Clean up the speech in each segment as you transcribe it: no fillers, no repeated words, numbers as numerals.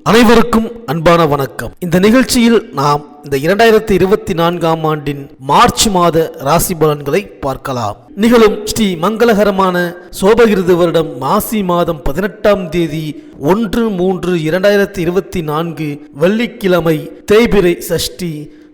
அனைவருக்கும் அன்பான வணக்கம். இந்த நிகழ்ச்சியில் நாம் இந்த 2024ஆம் ஆண்டின் மார்ச் மாத ராசி பலன்களை பார்க்கலாம். நிகழும் ஸ்ரீ மங்களகரமான சோபகிருது வருடம் மாசி மாதம் 18ஆம் தேதி 1/3/2024 வெள்ளிக்கிழமை தேய்பிறை சஷ்டி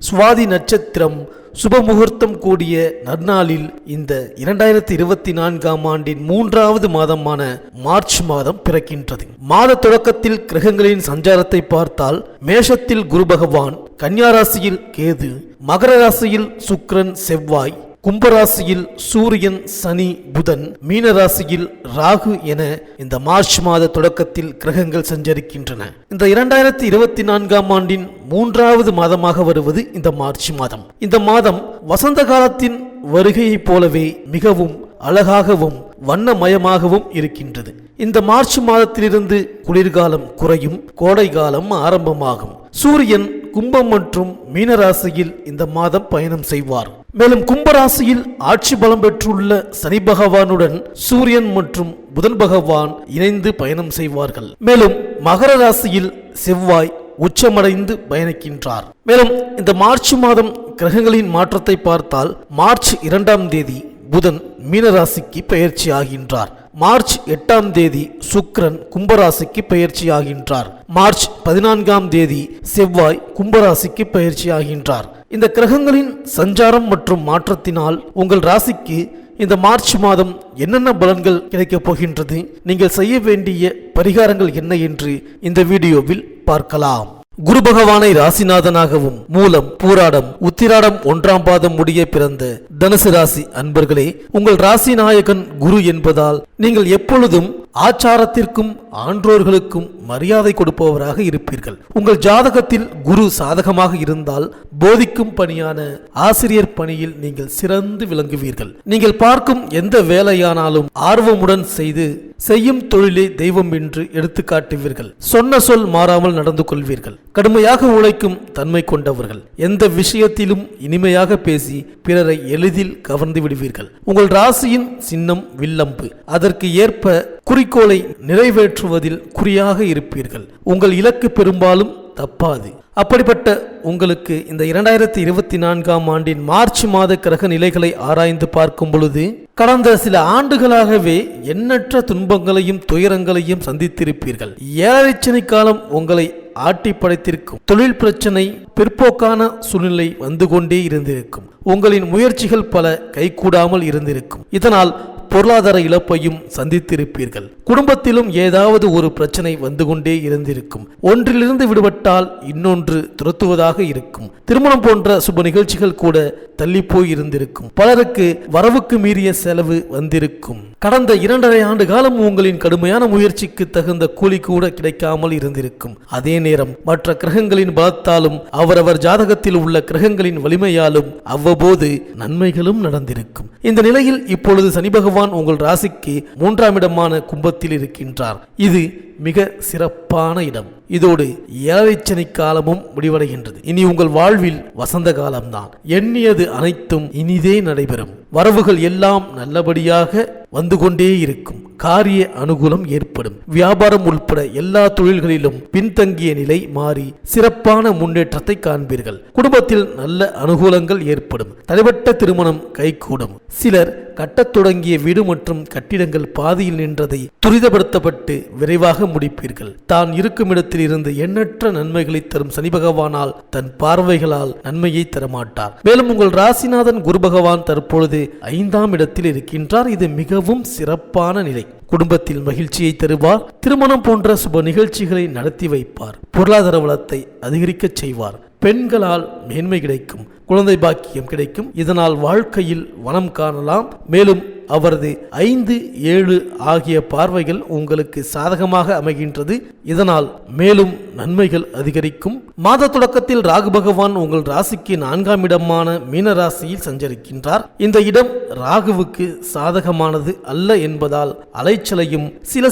சுவாதி நட்சத்திரம் சுபமுகூர்த்தம் கூடிய நன்னாளில் இந்த 2024ஆம் ஆண்டின் 3வது மாதமான மார்ச் மாதம் பிறக்கின்றது. மாத தொடக்கத்தில் கிரகங்களின் சஞ்சாரத்தை பார்த்தால் மேஷத்தில் குரு பகவான், கன்னியா ராசியில் கேது, மகர ராசியில் சுக்கிரன் செவ்வாய், கும்பராசியில் சூரியன் சனி புதன், மீன ராசியில் ராகு என இந்த மார்ச் மாத தொடக்கத்தில் கிரகங்கள் சஞ்சரிக்கின்றன. இந்த 2024ஆம் ஆண்டின் 3வது மாதமாக வருவது இந்த மார்ச் மாதம். இந்த மாதம் வசந்த காலத்தின் வருகையைப் போலவே மிகவும் அழகாகவும் வண்ணமயமாகவும் இருக்கின்றது. இந்த மார்ச் மாதத்திலிருந்து குளிர்காலம் குறையும், கோடை காலம் ஆரம்பமாகும். சூரியன் கும்பம் மற்றும் மீனராசியில் இந்த மாதம் பயணம் செய்வார். மேலும் கும்பராசியில் ஆட்சி பலம் பெற்றுள்ள சனி பகவானுடன் சூரியன் மற்றும் புதன் பகவான் இணைந்து பயணம் செய்வார்கள். மேலும் மகர ராசியில் செவ்வாய் உச்சமடைந்து பயணிக்கின்றார். மேலும் இந்த மார்ச் மாதம் கிரகங்களின் மாற்றத்தை பார்த்தால் மார்ச் 2ஆம் தேதி புதன் மீனராசிக்கு பெயர்ச்சி ஆகின்றார். மார்ச் 8ஆம் தேதி சுக்கிரன் கும்பராசிக்கு பெயர்ச்சி ஆகின்றார். மார்ச் 14ஆம் தேதி செவ்வாய் கும்பராசிக்கு பெயர்ச்சி ஆகின்றார். இந்த கிரகங்களின் சஞ்சாரம் மற்றும் மாற்றத்தினால் உங்கள் ராசிக்கு இந்த மார்ச் மாதம் என்னென்ன பலன்கள் கிடைக்கப் போகின்றது, நீங்கள் செய்ய வேண்டிய பரிகாரங்கள் என்ன என்று இந்த வீடியோவில் பார்க்கலாம். குரு பகவானை ராசிநாதனாகவும் மூலம் பூராடம் உத்திராடம் 1ஆம் பாதம் முடிய பிறந்த தனுசு ராசி அன்பர்களே, உங்கள் ராசி நாயகன் குரு என்பதால் நீங்கள் எப்பொழுதும் ஆச்சாரத்திற்கும் ஆன்றோர்களுக்கும் மரியாதை கொடுப்பவராக இருப்பீர்கள். உங்கள் ஜாதகத்தில் குரு சாதகமாக இருந்தால் போதிக்கும் பணியான ஆசிரியர் பணியில் நீங்கள் சிறந்து விளங்குவீர்கள். நீங்கள் பார்க்கும் எந்த வேலையானாலும் ஆர்வமுடன் செய்து செய்யும் தொழிலே தெய்வம் என்று எடுத்துக்காட்டுவீர்கள். சொன்ன சொல் மாறாமல் நடந்து கொள்வீர்கள். கடுமையாக உழைக்கும் தன்மை கொண்டவர்கள். எந்த விஷயத்திலும் இனிமையாக பேசி பிறரை எளிதில் கவர்ந்து விடுவீர்கள். உங்கள் ராசியின் சின்னம் வில்லம்பு. அதற்கு ஏற்ப குறிக்கோளை நிறைவேற்றுவதில் குறியாக இருப்பீர்கள். உங்கள் இலக்கு பெரும்பாலும் தப்பாது. அப்படிப்பட்ட உங்களுக்கு இந்த 2024ஆம் ஆண்டின் மார்ச் மாத கிரக நிலைகளை ஆராய்ந்து பார்க்கும் பொழுது கடந்த சில ஆண்டுகளாகவே எண்ணற்ற துன்பங்களையும் துயரங்களையும் சந்தித்திருப்பீர்கள். ஏழரை சனி காலம் உங்களை ஆட்டி படைத்திருக்கும். தொழில் பிரச்சனை, பிற்போக்கான சூழ்நிலை வந்து கொண்டே இருந்திருக்கும். உங்களின் முயற்சிகள் பல கைகூடாமல் இருந்திருக்கும். இதனால் பொருளாதார இழப்பையும் சந்தித்திருப்பீர்கள். குடும்பத்திலும் ஏதாவது ஒரு பிரச்சனை வந்து கொண்டே இருந்திருக்கும். ஒன்றிலிருந்து விடுபட்டால் இன்னொன்று துரத்துவதாக இருக்கும். திருமணம் போன்ற சுப நிகழ்ச்சிகள் கூட தள்ளி போய் இருந்திருக்கும். பலருக்கு வரவுக்கு மீறிய செலவு வந்திருக்கும். கடந்த 2.5 ஆண்டு காலம் உங்களின் கடுமையான முயற்சிக்கு தகுந்த கூலி கூட கிடைக்காமல் இருந்திருக்கும். அதே நேரம் மற்ற கிரகங்களின் பலத்தாலும் அவரவர் ஜாதகத்தில் உள்ள கிரகங்களின் வலிமையாலும் அவ்வப்போது நன்மைகளும் நடந்திருக்கும். இந்த நிலையில் இப்பொழுது சனி பகவான் உங்கள் ராசிக்கு 3ஆம் இடமான கும்பத்தில் இருக்கின்றார். இது மிக சிறப்பான இடம். இதோடு ஏழரை சனி காலமும் முடிவடைகின்றது. இனி உங்கள் வாழ்வில் வசந்த காலம்தான். எண்ணியது அனைத்தும் இனிதே நடைபெறும். வரவுகள் எல்லாம் நல்லபடியாக வந்து கொண்டே இருக்கும். காரிய அனுகூலம் ஏற்படும். வியாபாரம் உள்பட எல்லா தொழில்களிலும் பின்தங்கிய நிலை மாறி சிறப்பான முன்னேற்றத்தை காண்பீர்கள். குடும்பத்தில் நல்ல அனுகூலங்கள் ஏற்படும். தடைபட்ட திருமணம் கைகூடும். சிலர் கட்டத் தொடங்கிய வீடு மற்றும் கட்டிடங்கள் பாதியில் நின்றதை துரிதப்படுத்தப்பட்டு விரைவாக முடிப்பீர்கள். தான் இருக்கும் இடத்தில் இருந்து எண்ணற்ற நன்மைகளை தரும் சனி பகவானால் தன் பார்வைகளால் நன்மையை தரமாட்டார். மேலும் உங்கள் ராசிநாதன் குரு பகவான் தற்பொழுது 5ஆம் இடத்தில் இருக்கின்றார். இது மிகவும் சிறப்பான நிலை. குடும்பத்தில் மகிழ்ச்சியை தருவார். திருமணம் போன்ற சுப நிகழ்ச்சிகளை நடத்தி வைப்பார். பொருளாதார வளத்தை அதிகரிக்க செய்வார். பெண்களால் மேன்மை கிடைக்கும். குழந்தை பாக்கியம் கிடைக்கும். இதனால் வாழ்க்கையில் வளம் காணலாம். மேலும் அவரது 5, 7 ஆகிய பார்வைகள் உங்களுக்கு சாதகமாக அமைகின்றது. இதனால் மேலும் நன்மைகள் அதிகரிக்கும். மாத தொடக்கத்தில் ராகு பகவான் உங்கள் ராசிக்கு 4ஆம் இடமான மீன ராசியில் சஞ்சரிக்கின்றார். இந்த இடம் ராகுவுக்கு சாதகமானது அல்ல என்பதால் அலைச்சலையும்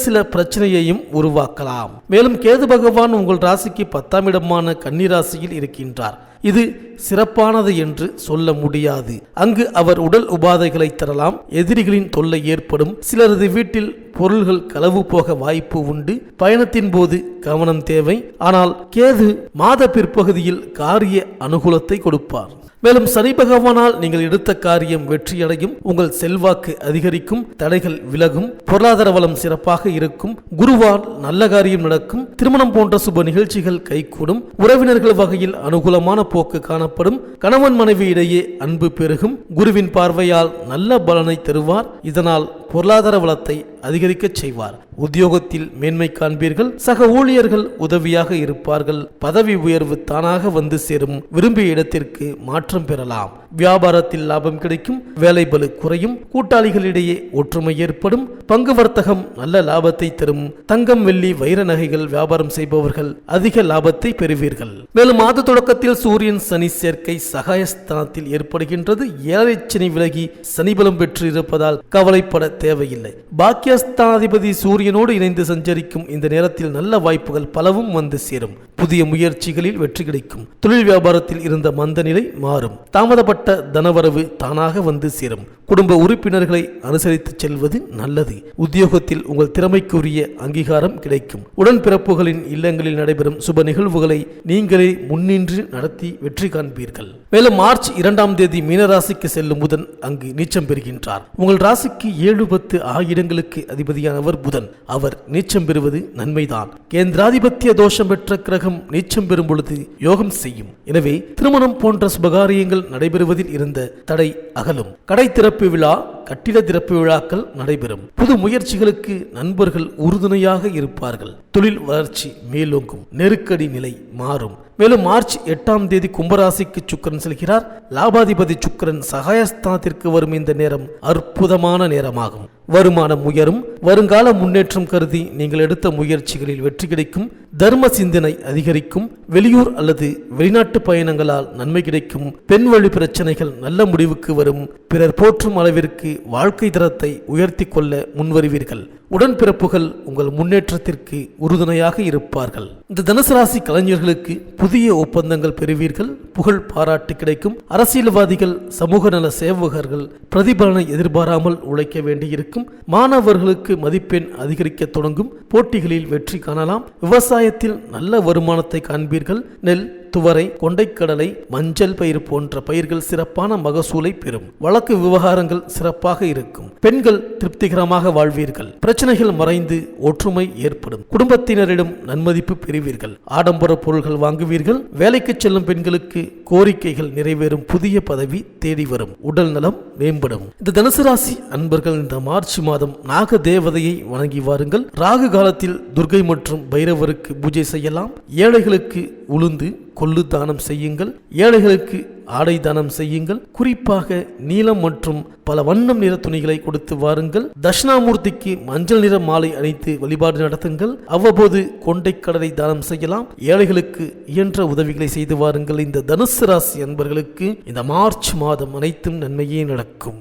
சில பிரச்சனையையும் உருவாக்கலாம். மேலும் கேது பகவான் உங்கள் ராசிக்கு 10ஆம் இடமான கன்னி ராசியில் இருக்கின்றார். இது சிறப்பானது என்று சொல்ல முடியாது. அங்கு அவர் உடல் உபாதைகளை தரலாம். எதிரிகளின் தொல்லை ஏற்படும். சிலரது வீட்டில் பொருள்கள் களவு போக வாய்ப்பு உண்டு. பயணத்தின் போது கவனம் தேவை. ஆனால் கேது மாத பிற்பகுதியில் காரிய அனுகூலத்தை கொடுப்பார். மேலும் சனி பகவானால் நீங்கள் எடுத்த காரியம் வெற்றியடையும். உங்கள் செல்வாக்கு அதிகரிக்கும். தடைகள் விலகும். பொருளாதார வளம் சிறப்பாக இருக்கும். குருவால் நல்ல காரியம் நடக்கும். திருமணம் போன்ற சுப நிகழ்ச்சிகள் கைகூடும். உறவினர்கள் வகையில் அனுகூலமான போக்கு காணப்படும். கணவன் மனைவி இடையே அன்பு பெருகும். குருவின் பார்வையால் நல்ல பலனை தருவார். இதனால் பொருளாதார வளத்தை அதிகரிக்க செய்வார். உத்தியோகத்தில் மேன்மை காண்பீர்கள். சக ஊழியர்கள் உதவியாக இருப்பார்கள். பதவி உயர்வு தானாக வந்து சேரும். விரும்பிய இடத்திற்கு மாற்றம் பெறலாம். வியாபாரத்தில் லாபம் கிடைக்கும். வேலை பளு குறையும். கூட்டாளிகளிடையே ஒற்றுமை ஏற்படும். பங்கு வர்த்தகம் நல்ல லாபத்தை தரும். தங்கம் வெள்ளி வைர நகைகள் வியாபாரம் செய்பவர்கள் அதிக லாபத்தை பெறுவீர்கள். மேலும் மாத தொடக்கத்தில் சூரியன் சனி சேர்க்கை சகாயஸ்தானத்தில் ஏற்படுகின்றது. 7 சனி விலகி சனிபலம் பெற்று இருப்பதால் கவலைப்பட தேவையில்லை. பாக்கியஸ்தானாதிபதி சூரியனோடு இணைந்து சஞ்சரிக்கும் இந்த நேரத்தில் நல்ல வாய்ப்புகள் பலவும் வந்து சேரும். புதிய முயற்சிகளில் வெற்றி கிடைக்கும். தொழில் வியாபாரத்தில் இருந்த மந்த நிலை மாறும். தாமதப்பட்ட தனவரவு தானாக வந்து சேரும். குடும்ப உறுப்பினர்களை அனுசரித்து செல்வது நல்லது. உத்தியோகத்தில் உங்கள் திறமைக்குரிய அங்கீகாரம் கிடைக்கும். உடன்பிறப்புகளின் இல்லங்களில் நடைபெறும் சுப நிகழ்வுகளை நீங்களே முன்னின்று நடத்தி வெற்றி காண்பீர்கள். மேலும் மார்ச் 2ஆம் தேதி மீனராசிக்கு செல்லும் புதன் அங்கு நீச்சம் பெறுகின்றார். உங்கள் ராசிக்கு 7, 10 ஆகியங்களுக்கு அதிபதியானவர் புதன். அவர் நீச்சம் பெறுவது நன்மைதான். கேந்திராதிபத்திய தோஷம் பெற்ற கிரகம் நீச்சம் பெறும் பொழுது யோகம் செய்யும். எனவே திருமணம் போன்ற சுபகாரியங்கள் நடைபெறுவதில் இருந்த தடை அகலும். கடை திறப்பு விழா, கட்டிட திறப்பு விழாக்கள் நடைபெறும். புது முயற்சிகளுக்கு நண்பர்கள் உறுதுணையாக இருப்பார்கள். தொழில் வளர்ச்சி மேலோங்கும். நெருக்கடி நிலை மாறும். மேலும் மார்ச் 8ஆம் தேதி கும்பராசிக்கு சுக்கிரன் செல்கிறார். லாபாதிபதி சுக்கிரன் சகாயஸ்தானத்திற்கு வரும் இந்த நேரம் அற்புதமான நேரமாகும். வருமானம் உயரும். வருங்கால முன்னேற்றம் கருதி நீங்கள் எடுத்த முயற்சிகளில் வெற்றி கிடைக்கும். தர்ம சிந்தனை அதிகரிக்கும். வெளியூர் அல்லது வெளிநாட்டு பயணங்களால் நன்மை கிடைக்கும். பெண் வழி பிரச்சனைகள் நல்ல முடிவுக்கு வரும். பிறர் போற்றும் அளவிற்கு வாழ்க்கை தரத்தை உயர்த்தி கொள்ள முன்வருவீர்கள். உடன்பிறப்புகள் உங்கள் முன்னேற்றத்திற்கு உறுதுணையாக இருப்பார்கள். இந்த தனுசு ராசி கலைஞர்களுக்கு புதிய ஒப்பந்தங்கள் பெறுவீர்கள். புகழ் பாராட்டு கிடைக்கும். அரசியல்வாதிகள், சமூக நல சேவகர்கள் பிரதிபலனை எதிர்பாராமல் உழைக்க வேண்டியிருக்கும். மாணவர்களுக்கு மதிப்பெண் அதிகரிக்க தொடங்கும். போட்டிகளில் வெற்றி காணலாம். விவசாயத்தில் நல்ல வருமானத்தை காண்பீர்கள். நெல், துவரை, கொண்டைக்கடலை, மஞ்சள் பயிர் போன்ற பயிர்கள் சிறப்பான மகசூலை பெறும். வழக்கு விவகாரங்கள் சிறப்பாக இருக்கும். பெண்கள் திருப்திகரமாக வாழ்வீர்கள். பிரச்சனைகள் மறைந்து ஒற்றுமை ஏற்படும். குடும்பத்தினரிடம் நன்மதிப்பு பெறுவீர்கள். ஆடம்பர பொருள்கள் வாங்குவீர்கள். வேலைக்கு செல்லும் பெண்களுக்கு கோரிக்கைகள் நிறைவேறும். புதிய பதவி தேடி வரும். உடல் நலம் மேம்படும். இந்த தனுசு ராசி அன்பர்கள் இந்த மார்ச் மாதம் நாக தேவதையை வணங்கி வாருங்கள். ராகு காலத்தில் துர்கை மற்றும் பைரவருக்கு பூஜை செய்யலாம். ஏழைகளுக்கு உளுந்து, கொள்ளு தானம் செய்யுங்கள். ஏழைகளுக்கு ஆடை தானம் செய்யுங்கள். குறிப்பாக நீலம் மற்றும் பல வண்ணம் நிற துணிகளை கொடுத்து வாருங்கள். தட்சிணாமூர்த்திக்கு மஞ்சள் நிற மாலை அணித்து வழிபாடு நடத்துங்கள். அவ்வப்போது கொண்டைக்கடலை தானம் செய்யலாம். ஏழைகளுக்கு இயன்ற உதவிகளை செய்து வாருங்கள். இந்த தனுசு ராசி அன்பர்களுக்கு இந்த மார்ச் மாதம் அனைத்தும் நன்மையே நடக்கும்.